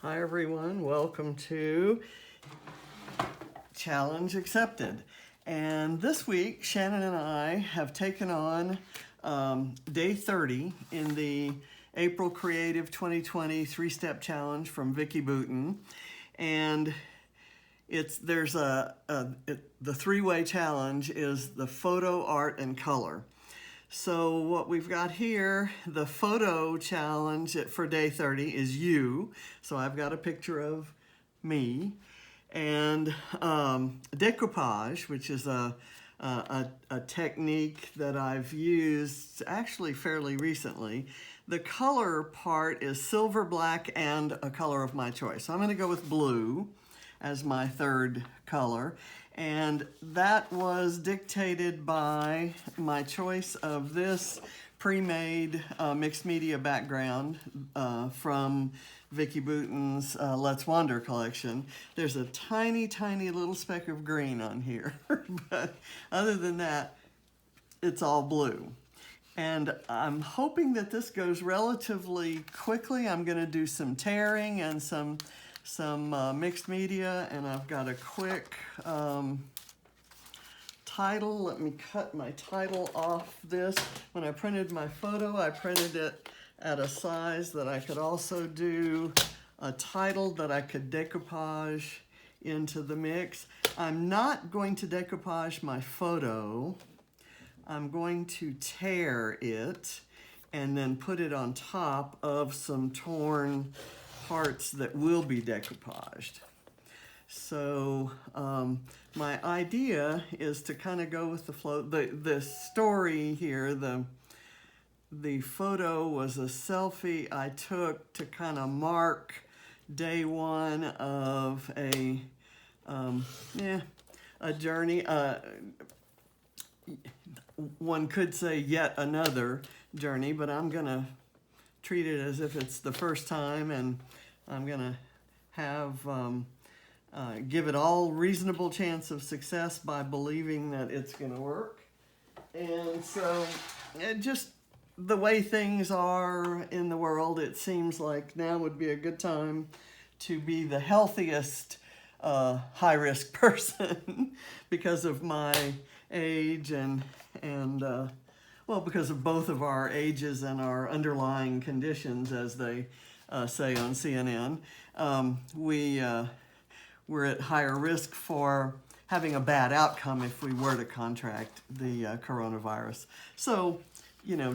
Hi everyone, welcome to Challenge Accepted. And this week, Shannon and I have taken on day 30 in the April Creative 2020 three-step challenge from Vicki Boutin. And the three-way challenge is the photo, art, and color. So what we've got here, the photo challenge for day 30 is you. So I've got a picture of me. And decoupage, which is a technique that I've used actually fairly recently. The color part is silver, black, and a color of my choice. So I'm going to go with blue as my third color. And that was dictated by my choice of this pre-made mixed media background from Vicki Boutin's Let's Wander collection. There's a tiny, tiny little speck of green on here, but other than that, it's all blue. And I'm hoping that this goes relatively quickly. I'm going to do some tearing and some mixed media, and I've got a quick title. Let me cut my title off this. When I printed my photo, I printed it at a size that I could also do a title that I could decoupage into the mix. I'm not going to decoupage my photo. I'm going to tear it and then put it on top of some torn parts that will be decoupaged. So my idea is to kind of go with the flow. The story here, the photo was a selfie I took to kind of mark day one of a journey. One could say yet another journey, but I'm gonna treat it as if it's the first time, and I'm gonna have give it all reasonable chance of success by believing that it's gonna work. And so just the way things are in the world, it seems like now would be a good time to be the healthiest high-risk person because of my age and well, because of both of our ages and our underlying conditions, as they say on CNN. We're at higher risk for having a bad outcome if we were to contract the coronavirus. So,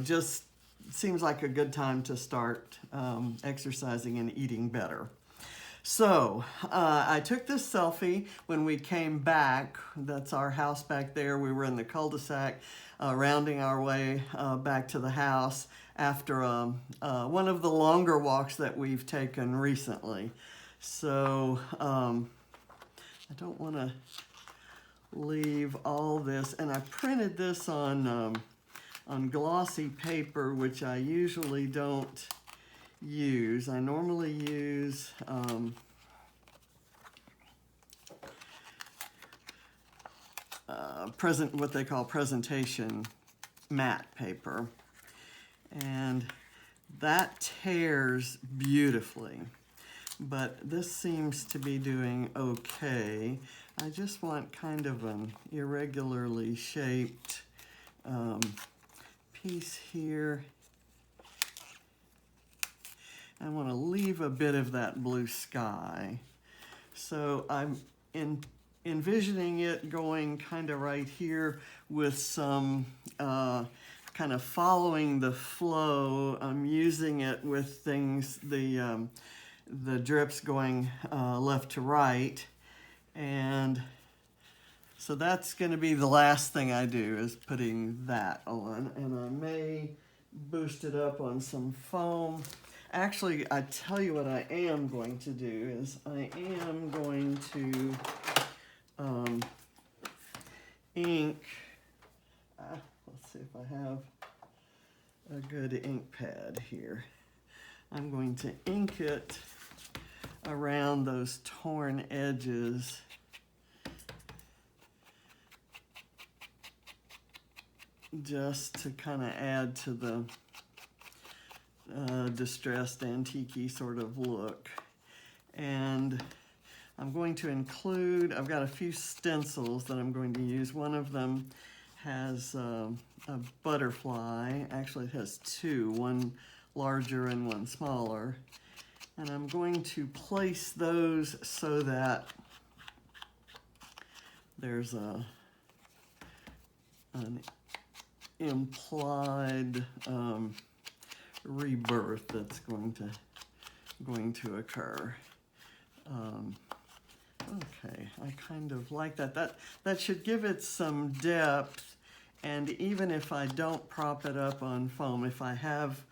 just seems like a good time to start exercising and eating better. So I took this selfie when we came back. That's our house back there. We were in the cul-de-sac rounding our way back to the house after one of the longer walks that we've taken recently. So I don't want to leave all this. And I printed this on glossy paper, which I usually don't use. I normally use what they call presentation matte paper, and that tears beautifully, but this seems to be doing okay. I just want kind of an irregularly shaped piece here. I want to leave a bit of that blue sky. So I'm envisioning it going kind of right here with some kind of following the flow. I'm using it with things, the drips going left to right. And so that's going to be the last thing I do, is putting that on. And I may boost it up on some foam. Actually, I tell you what I am going to do is I am going to ink. Let's see if I have a good ink pad here. I'm going to ink it around those torn edges. Just to kind of add to the distressed antique-y sort of look. I'm going to include, I've got a few stencils that I'm going to use. One of them has a butterfly. Actually, it has two, one larger and one smaller. And I'm going to place those so that there's an implied rebirth that's going to occur. Okay, I kind of like that. That should give it some depth, and even if I don't prop it up on foam, if I have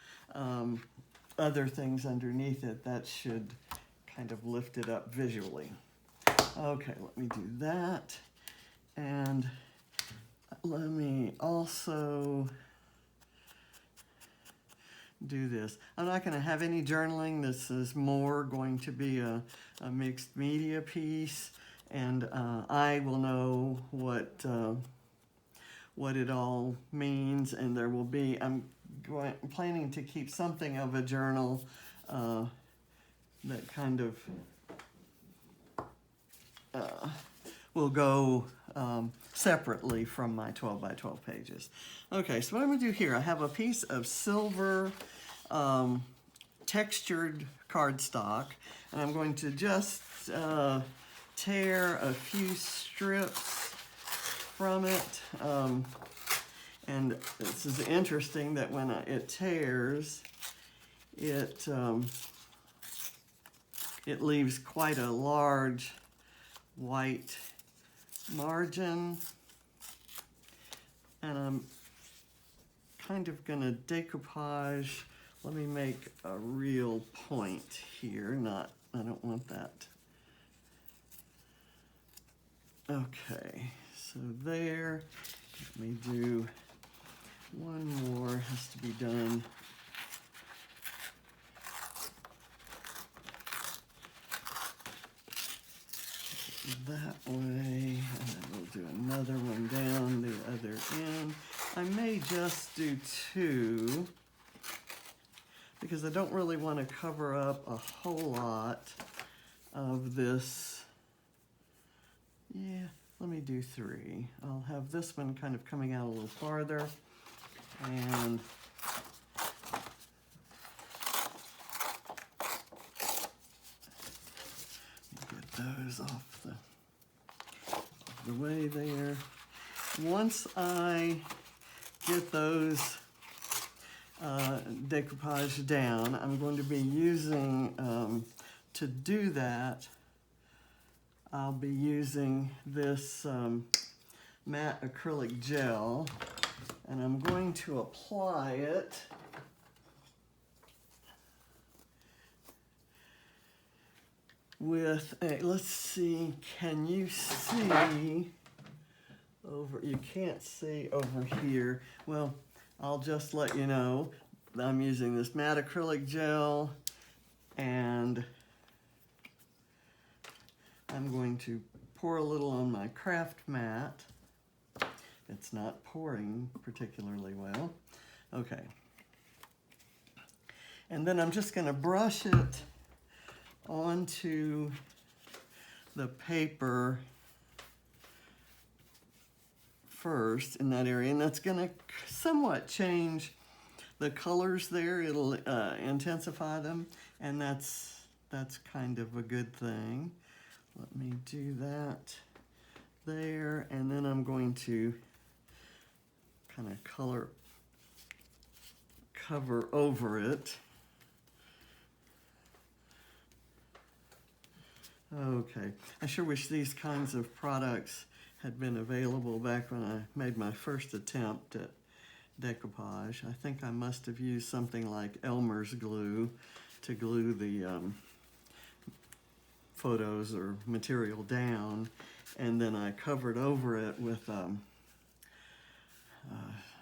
other things underneath it, that should kind of lift it up visually. Okay, let me do that. And let me also do this. I'm not going to have any journaling. This is more going to be a mixed media piece, and I will know what it all means, and there will be, I'm planning to keep something of a journal that kind of will go separately from my 12 by 12 pages. Okay, so what I'm going to do here, I have a piece of silver textured cardstock, and I'm going to just tear a few strips from it. And this is interesting that when it tears, it leaves quite a large white margin, and I'm kind of going to decoupage. Let me make a real point here. I don't want that. Okay, so there. Let me do one more, has to be done. That way, and then we'll do another one down the other end. I may just do two, because I don't really want to cover up a whole lot of this. Yeah, let me do three. I'll have this one kind of coming out a little farther, and get those off the way there. Once I get those decoupaged down, I'm going to be using, to do that, I'll be using this matte acrylic gel, and I'm going to apply it with a, let's see, can you see over, you can't see over here. Well, I'll just let you know I'm using this matte acrylic gel, and I'm going to pour a little on my craft mat. It's not pouring particularly well. Okay. And then I'm just going to brush it onto the paper first in that area, and that's going to somewhat change the colors there. It'll intensify them, and that's kind of a good thing. Let me do that there, and then I'm going to kind of cover over it. Okay, I sure wish these kinds of products had been available back when I made my first attempt at decoupage. I think I must have used something like Elmer's glue to glue the photos or material down, and then I covered over it with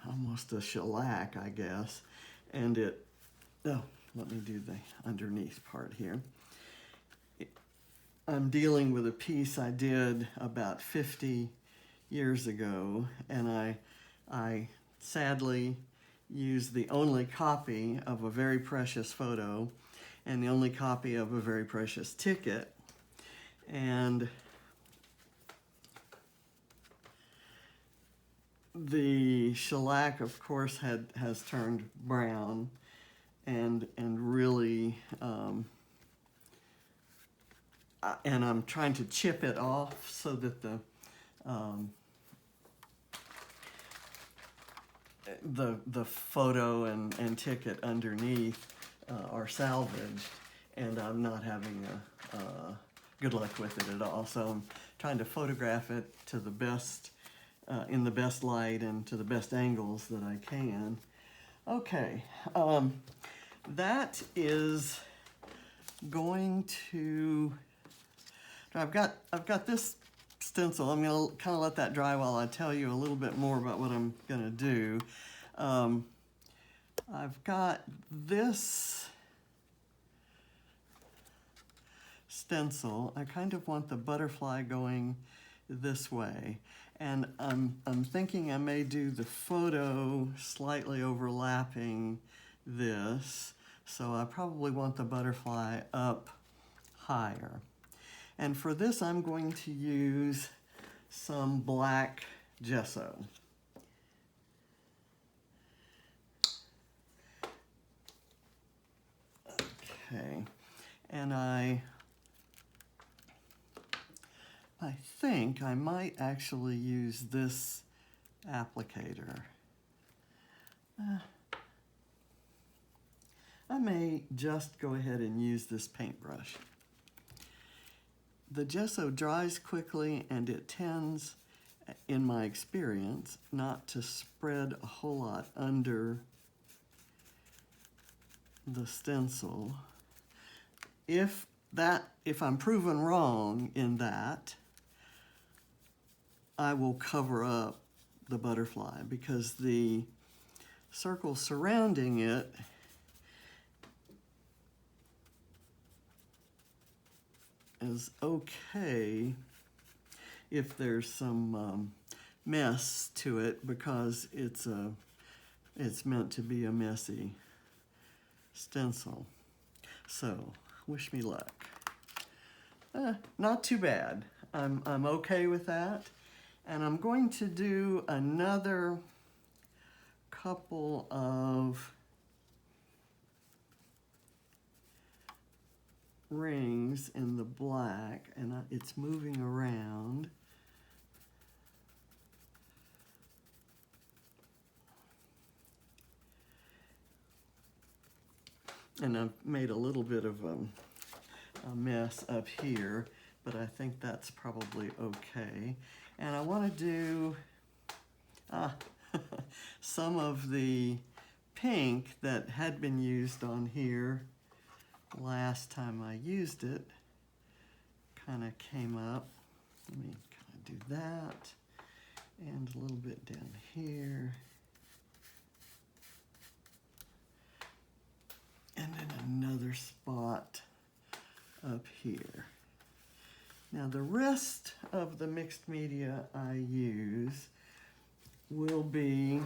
almost a shellac, I guess, and it, oh, let me do the underneath part here. I'm dealing with a piece I did about 50 years ago, and I sadly used the only copy of a very precious photo and the only copy of a very precious ticket, And the shellac, of course, has turned brown, and really, and I'm trying to chip it off so that the photo and ticket underneath are salvaged, and I'm not having good luck with it at all. So I'm trying to photograph it to the best, in the best light and to the best angles that I can. Okay, that is going to. I've got this stencil. I'm going to kind of let that dry while I tell you a little bit more about what I'm going to do. I've got this stencil. I kind of want the butterfly going this way, and I'm thinking I may do the photo slightly overlapping this, so I probably want the butterfly up higher. And for this, I'm going to use some black gesso. Okay, and I think I might actually use this applicator. I may just go ahead and use this paintbrush. The gesso dries quickly, and it tends, in my experience, not to spread a whole lot under the stencil. If I'm proven wrong in that, I will cover up the butterfly, because the circle surrounding it is okay if there's some mess to it, because it's meant to be a messy stencil. So wish me luck. Not too bad. I'm okay with that, and I'm going to do another couple of rings in the black, and it's moving around. And I've made a little bit of a mess up here, but I think that's probably okay. And I want to do some of the pink that had been used on here last time I used it. Kind of came up. Let me kind of do that, and a little bit down here. And then another spot up here. Now the rest of the mixed media I use will be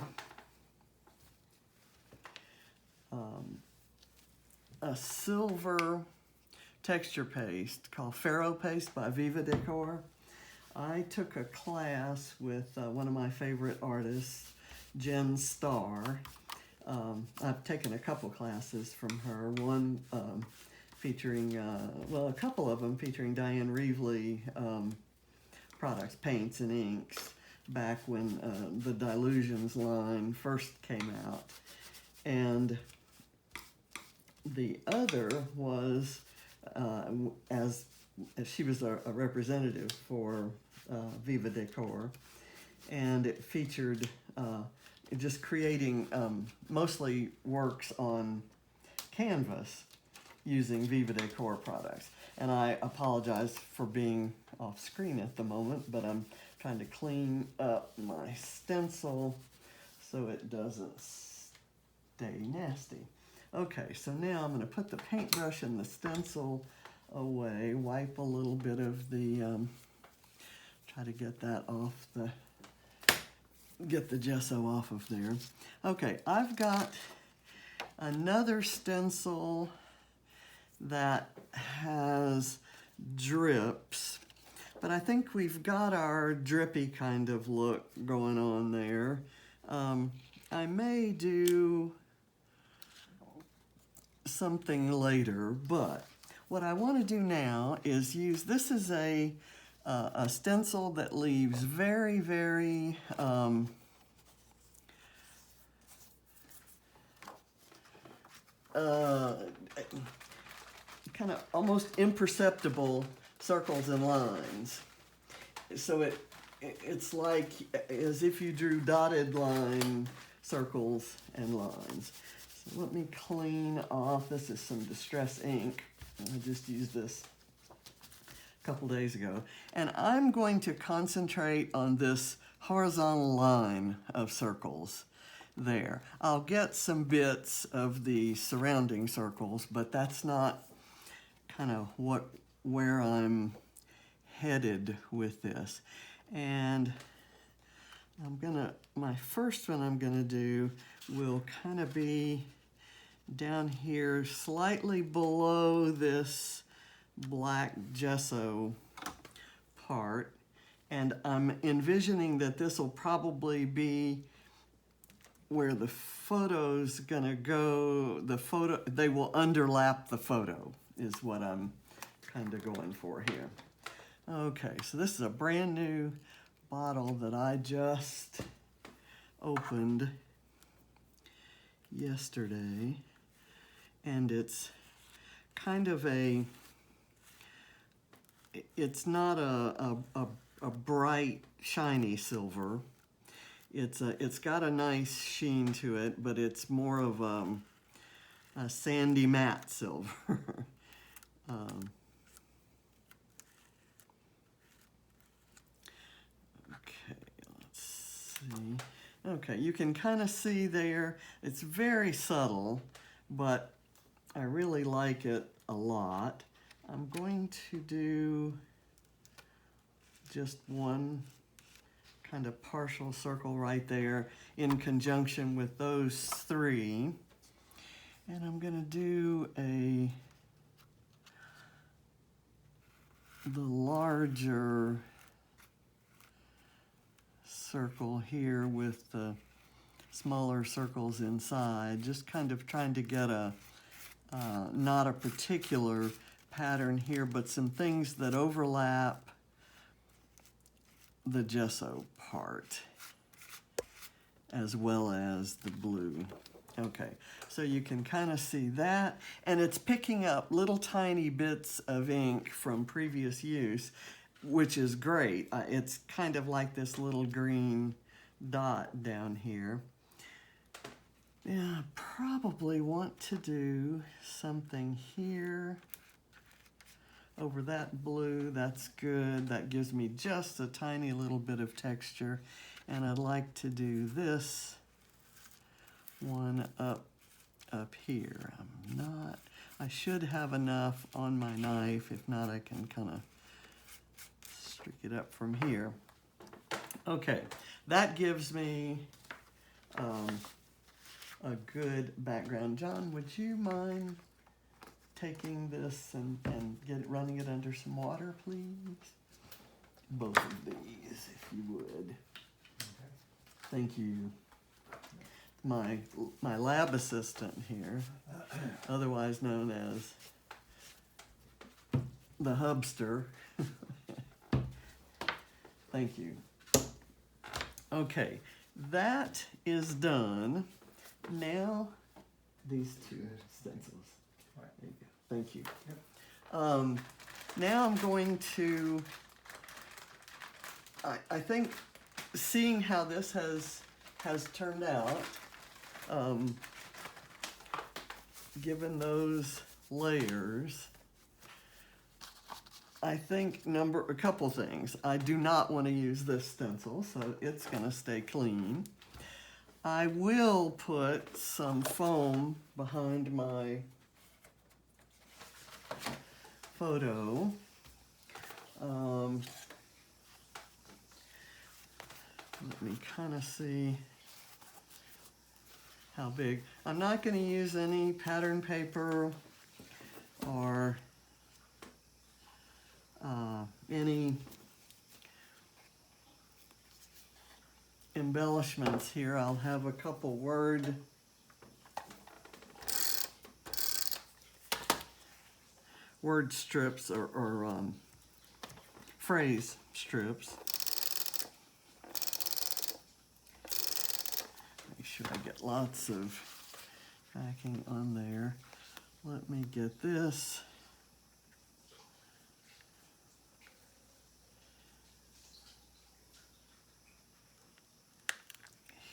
a silver texture paste called Faro Paste by Viva Decor. I took a class with one of my favorite artists, Jen Starr. I've taken a couple classes from her, one featuring, well, a couple of them featuring Diane Reevely products, paints and inks, back when the Dilutions line first came out. And the other was, as she was a representative for Viva Decor, and it featured just creating mostly works on canvas using Viva Decor products. And I apologize for being off screen at the moment, but I'm trying to clean up my stencil so it doesn't stay nasty. Okay, so now I'm going to put the paintbrush and the stencil away, wipe a little bit of the, try to get that off the, get the gesso off of there. Okay, I've got another stencil that has drips but I think we've got our drippy kind of look going on there. I may do something later, but what I want to do now is use, this is a stencil that leaves very, very kind of almost imperceptible circles and lines. So it's like as if you drew dotted line circles and lines. So let me clean off. This is some Distress ink. I just used this a couple days ago. And I'm going to concentrate on this horizontal line of circles there. I'll get some bits of the surrounding circles, but that's not kind of where I'm headed with this. And my first one I'm gonna do will kind of be down here slightly below this black gesso part. And I'm envisioning that this will probably be where the photo's gonna go. They will underlap the photo is what I'm kind of going for here. Okay, so this is a brand new bottle that I just opened yesterday, and it's kind of it's not a bright shiny silver. It's got a nice sheen to it, but it's more of a sandy matte silver. Okay, let's see. Okay, you can kind of see there, it's very subtle, but I really like it a lot. I'm going to do just one kind of partial circle right there in conjunction with those three. And I'm going to do the larger circle here with the smaller circles inside, just kind of trying to get not a particular pattern here, but some things that overlap the gesso part as well as the blue. Okay, so you can kind of see that, and it's picking up little tiny bits of ink from previous use, which is great. It's kind of like this little green dot down here. Yeah, I probably want to do something here over that blue. That's good. That gives me just a tiny little bit of texture. And I'd like to do this one up here. I should have enough on my knife. If not, I can kind of streak it up from here. Okay, that gives me a good background. John, would you mind taking this and running it under some water, please? Both of these, if you would. Okay. Thank you. My lab assistant here, otherwise known as the hubster. Thank you. Okay, that is done. Now, these two stencils. There you go. Thank you. Yep. Now I'm going to, I think, seeing how this has turned out, given those layers, I think a couple things. I do not want to use this stencil, so it's going to stay clean. I will put some foam behind my photo. Let me kind of see how big. I'm not going to use any pattern paper or any embellishments here. I'll have a couple word strips or phrase strips. Make sure I get lots of backing on there. Let me get this.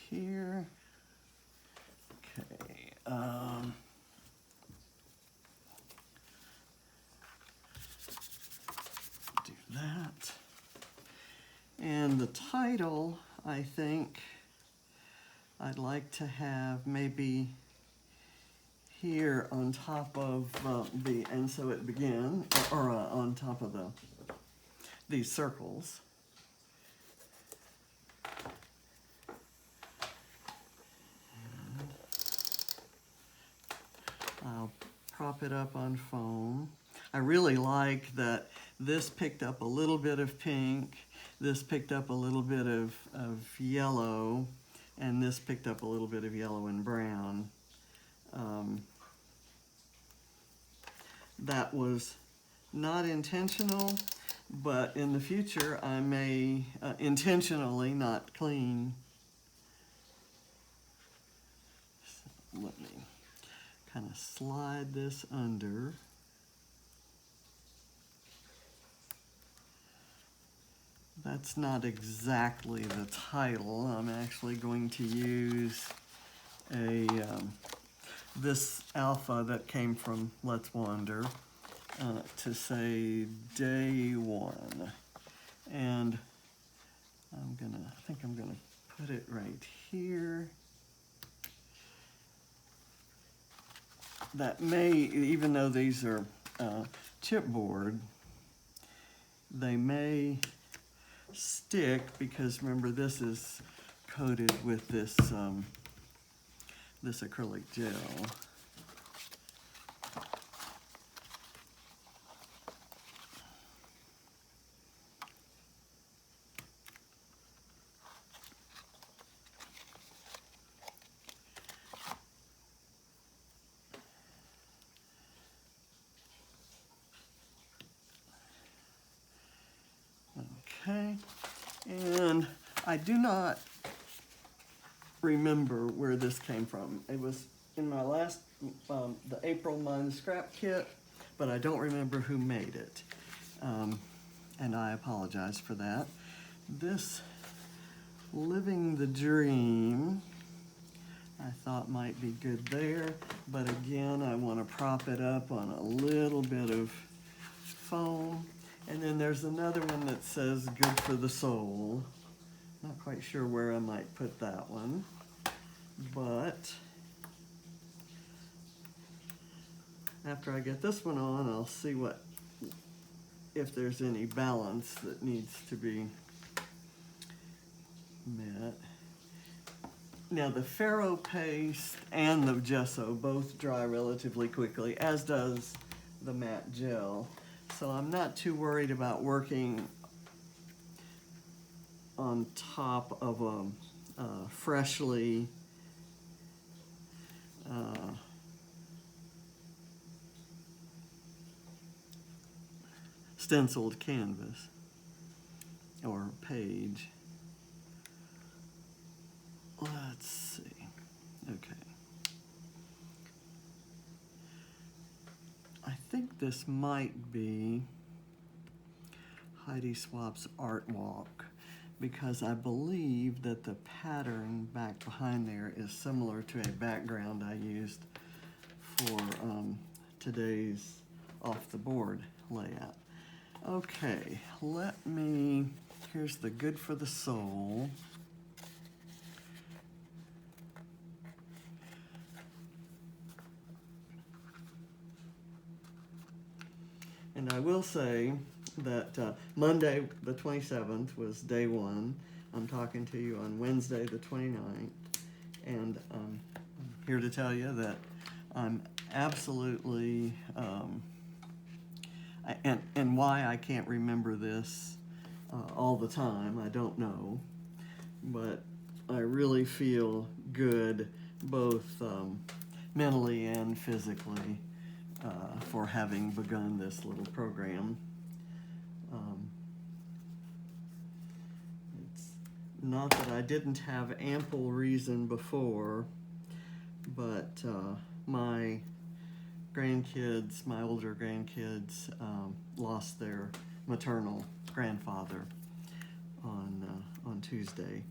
Here. Okay. Do that. And the title, I think I'd like to have maybe here on top of the "and so it began," or on top of these circles. I'll prop it up on foam. I really like that this picked up a little bit of pink, this picked up a little bit of yellow, and this picked up a little bit of yellow and brown. That was not intentional, but in the future I may intentionally not clean. So let me kind of slide this under. That's not exactly the title. I'm actually going to use this alpha that came from Let's Wander to say Day 1. And I think I'm gonna put it right here. That may, even though these are chipboard, they may stick because remember this is coated with this this acrylic gel. Okay, and I do not remember where this came from. It was in my last, the April Mine scrap kit, but I don't remember who made it. And I apologize for that. This Living the Dream, I thought might be good there, but again, I want to prop it up on a little bit of foam. And then there's another one that says Good for the Soul. Not quite sure where I might put that one, but after I get this one on, I'll see if there's any balance that needs to be met. Now the Faro paste and the gesso both dry relatively quickly, as does the matte gel. So I'm not too worried about working on top of a freshly stenciled canvas or page. Let's see. Okay. I think this might be Heidi Swap's Art Walk, because I believe that the pattern back behind there is similar to a background I used for today's off the board layout. Okay, here's the Good for the Soul. And I will say that Monday the 27th was day 1. I'm talking to you on Wednesday the 29th. And I'm here to tell you that I'm absolutely, and why I can't remember this all the time, I don't know. But I really feel good, both mentally and physically, for having begun this little program. It's not that I didn't have ample reason before, but my grandkids, my older grandkids, lost their maternal grandfather on Tuesday,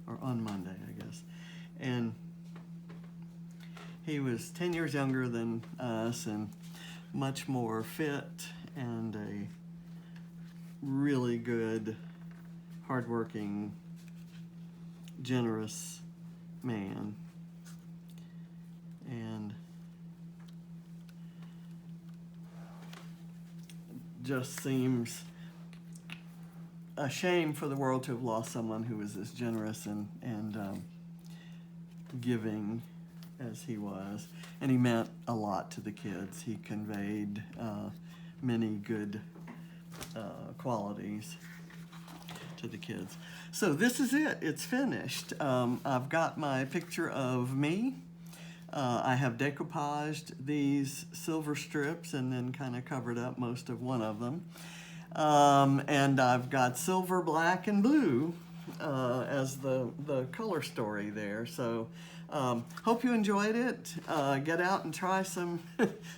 or on Monday, I guess. And he was 10 years younger than us and much more fit and a really good, hardworking, generous man. And just seems a shame for the world to have lost someone who was as generous and giving as he was. And he meant a lot to the kids. He conveyed many good qualities to the kids. So this is it. It's finished. I've got my picture of me. I have decoupaged these silver strips and then kind of covered up most of one of them. And I've got silver, black, and blue as the color story there. So hope you enjoyed it. Get out and try some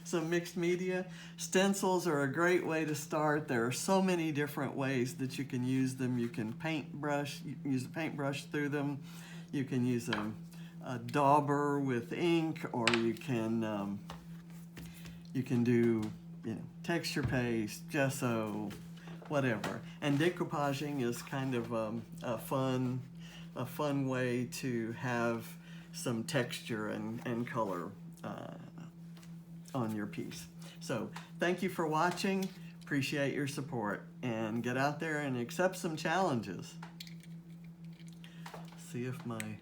some mixed media. Stencils are a great way to start. There are so many different ways that you can use them. You can use a paintbrush through them. You can use a dauber with ink, or you can do texture paste, gesso, whatever. And decoupaging is kind of a fun way to have some texture and color on your piece. So thank you for watching. Appreciate your support, and get out there and accept some challenges. See if my